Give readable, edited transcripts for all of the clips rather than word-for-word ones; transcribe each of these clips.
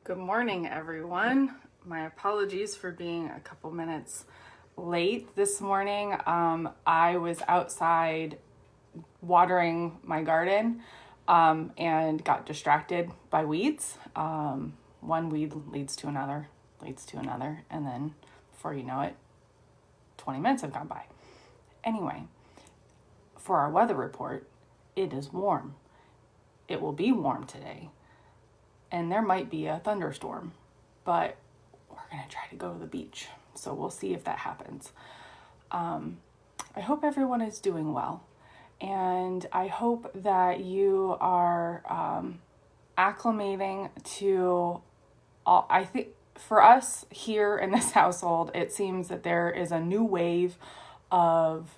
Good morning, everyone. My apologies for being a couple minutes late this morning. I was outside watering my garden and got distracted by weeds. One weed leads to another, and then before you know it, 20 minutes have gone by. Anyway, for our weather report, it is warm. It will be warm today. And there might be a thunderstorm, but we're going to try to go to the beach. So we'll see if that happens. I hope everyone is doing well. And I hope that you are acclimating to all. I think for us here in this household, it seems that there is a new wave of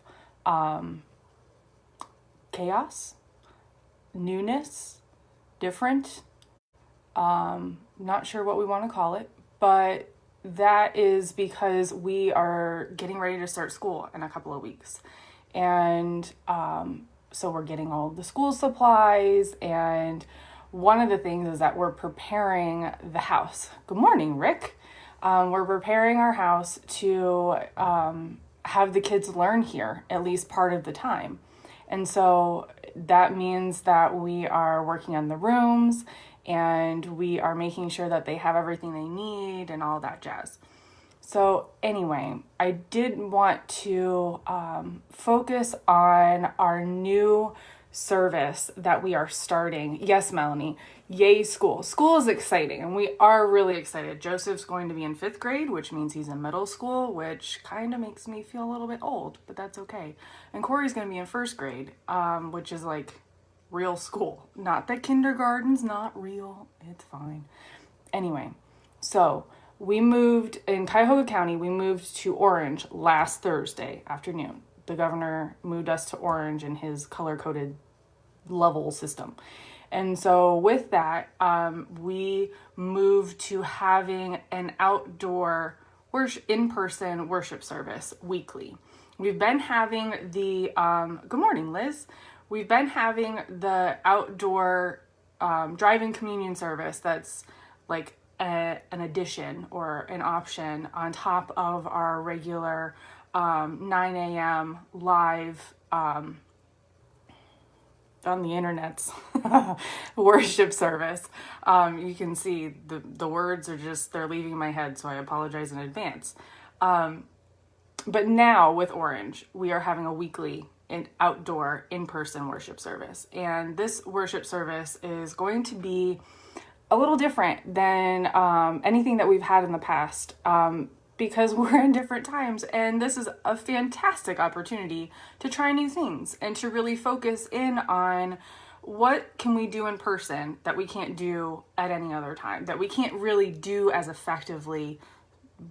chaos, newness, different. Not sure what we want to call it, but that is because we are getting ready to start school in a couple of weeks. And so we're getting all the school supplies, and one of the things is that we're preparing the house. Good morning, Rick. We're preparing our house to have the kids learn here at least part of the time. And so that means that we are working on the rooms and we are making sure that they have everything they need and all that jazz. So anyway, I did want to focus on our new service that we are starting. Yes, Melanie. Yay, school. School is exciting, and we are really excited. Joseph's going to be in 5th grade, which means he's in middle school, which kind of makes me feel a little bit old, but that's okay. And Corey's going to be in 1st grade, which is like real school. Not that kindergarten's not real. It's fine. Anyway, so we moved in Cuyahoga County. We moved to Orange last Thursday afternoon. The governor moved us to Orange in his color-coded level system. And so with that, we moved to having an outdoor in-person worship service weekly. We've been having the, good morning, Liz. We've been having the outdoor drive-in communion service that's like an addition or an option on top of our regular 9 a.m. live on the internet's worship service. You can see the words are just, they're leaving my head, so I apologize in advance. But now with Orange, we are having a weekly outdoor in-person worship service. And this worship service is going to be a little different than anything that we've had in the past. Because we're in different times, and this is a fantastic opportunity to try new things and to really focus in on what can we do in person that we can't do at any other time, that we can't really do as effectively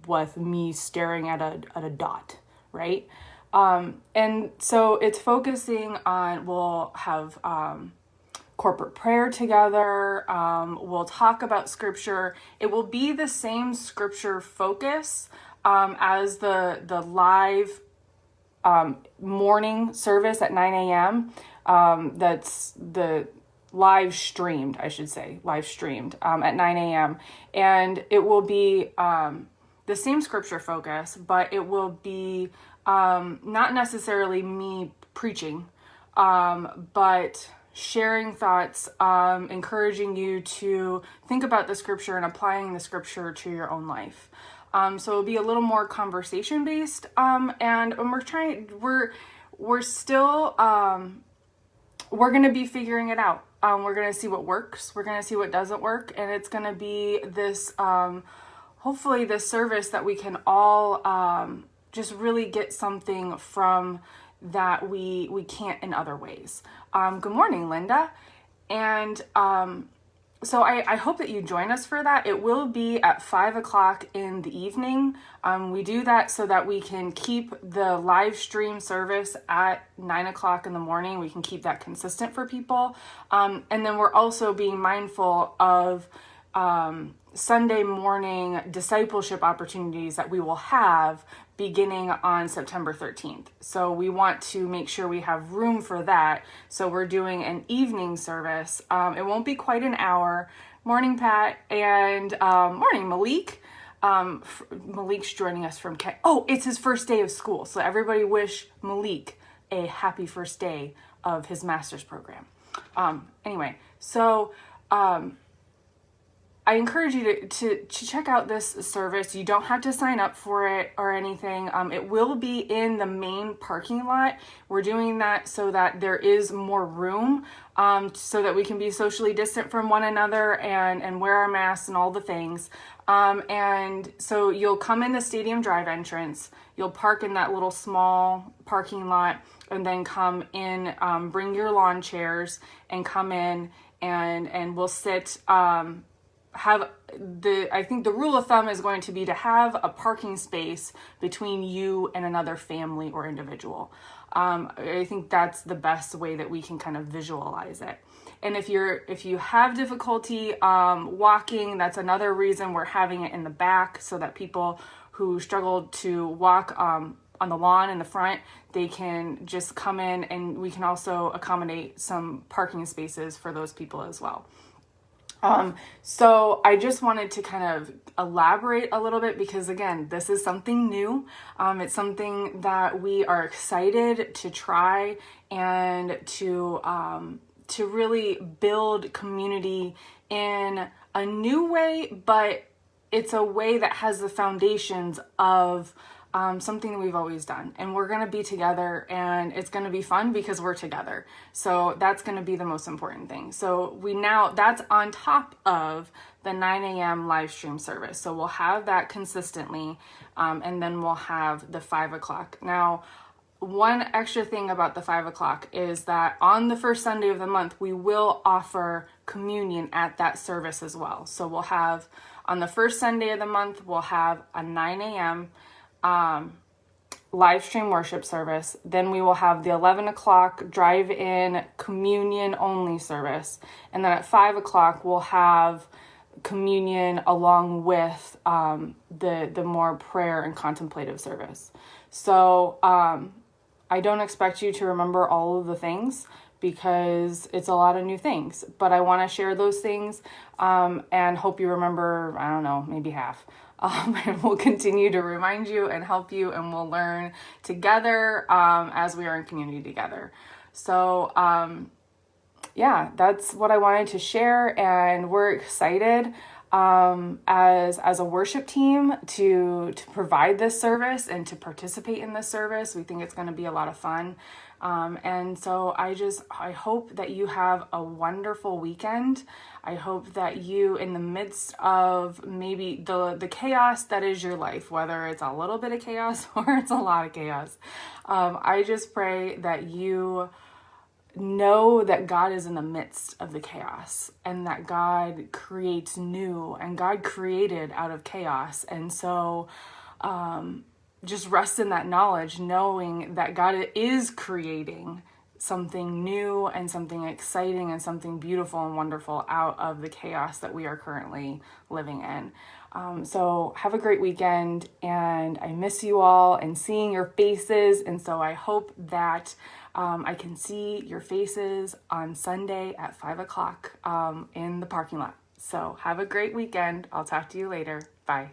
with me staring at a dot, right? And so it's focusing on, we'll have corporate prayer together. We'll talk about scripture. It will be the same scripture focus as the live morning service at 9 a.m. That's the live streamed at 9 a.m. And it will be the same scripture focus, but it will be not necessarily me preaching, but sharing thoughts, encouraging you to think about the scripture and applying the scripture to your own life. So it'll be a little more conversation based. And we're still, we're going to be figuring it out. We're going to see what works. We're going to see what doesn't work. And it's going to be this, hopefully this service that we can all, just really get something from that we can't in other ways. Good morning, Linda. And so I hope that you join us for that. It will be at 5 o'clock in the evening. We do that so that we can keep the live stream service at 9 o'clock in the morning. We can keep that consistent for people. And then we're also being mindful of Sunday morning discipleship opportunities that we will have beginning on September 13th. So we want to make sure we have room for that. So we're doing an evening service. It won't be quite an hour. Morning, Pat, and morning, Malik. Malik's joining us from it's his first day of school, so everybody wish Malik a happy first day of his master's program. Anyway, so I encourage you to check out this service. You don't have to sign up for it or anything. It will be in the main parking lot. We're doing that so that there is more room, so that we can be socially distant from one another and wear our masks and all the things. And so you'll come in the Stadium Drive entrance. You'll park in that little small parking lot and then come in, bring your lawn chairs and come in and we'll sit, I think the rule of thumb is going to be to have a parking space between you and another family or individual. I think that's the best way that we can kind of visualize it. And if you have difficulty walking, that's another reason we're having it in the back, so that people who struggle to walk on the lawn in the front, they can just come in, and we can also accommodate some parking spaces for those people as well. So I just wanted to kind of elaborate a little bit, because again, this is something new. It's something that we are excited to try and to really build community in a new way, but it's a way that has the foundations of something that we've always done. And we're going to be together, and it's going to be fun because we're together. So that's going to be the most important thing. So that's on top of the 9 a.m. live stream service. So we'll have that consistently. And then we'll have the 5 o'clock. Now, one extra thing about the 5 o'clock is that on the first Sunday of the month, we will offer communion at that service as well. So we'll have, on the first Sunday of the month, we'll have a 9 a.m. Live stream worship service. Then we will have the 11 o'clock drive-in communion only service. And then at 5 o'clock, we'll have communion along with the more prayer and contemplative service. So I don't expect you to remember all of the things, because it's a lot of new things, but I want to share those things and hope you remember, I don't know, maybe half. And we'll continue to remind you and help you, and we'll learn together as we are in community together. So that's what I wanted to share, and we're excited as a worship team to provide this service and to participate in this service. We think it's going to be a lot of fun. And so I hope that you have a wonderful weekend. I hope that you, in the midst of maybe the chaos that is your life, whether it's a little bit of chaos or it's a lot of chaos, I just pray that you know that God is in the midst of the chaos, and that God creates new, and God created out of chaos. And so just rest in that knowledge, knowing that God is creating something new and something exciting and something beautiful and wonderful out of the chaos that we are currently living in. So have a great weekend, and I miss you all and seeing your faces. And so I hope that I can see your faces on Sunday at 5 o'clock in the parking lot. So have a great weekend. I'll talk to you later. Bye.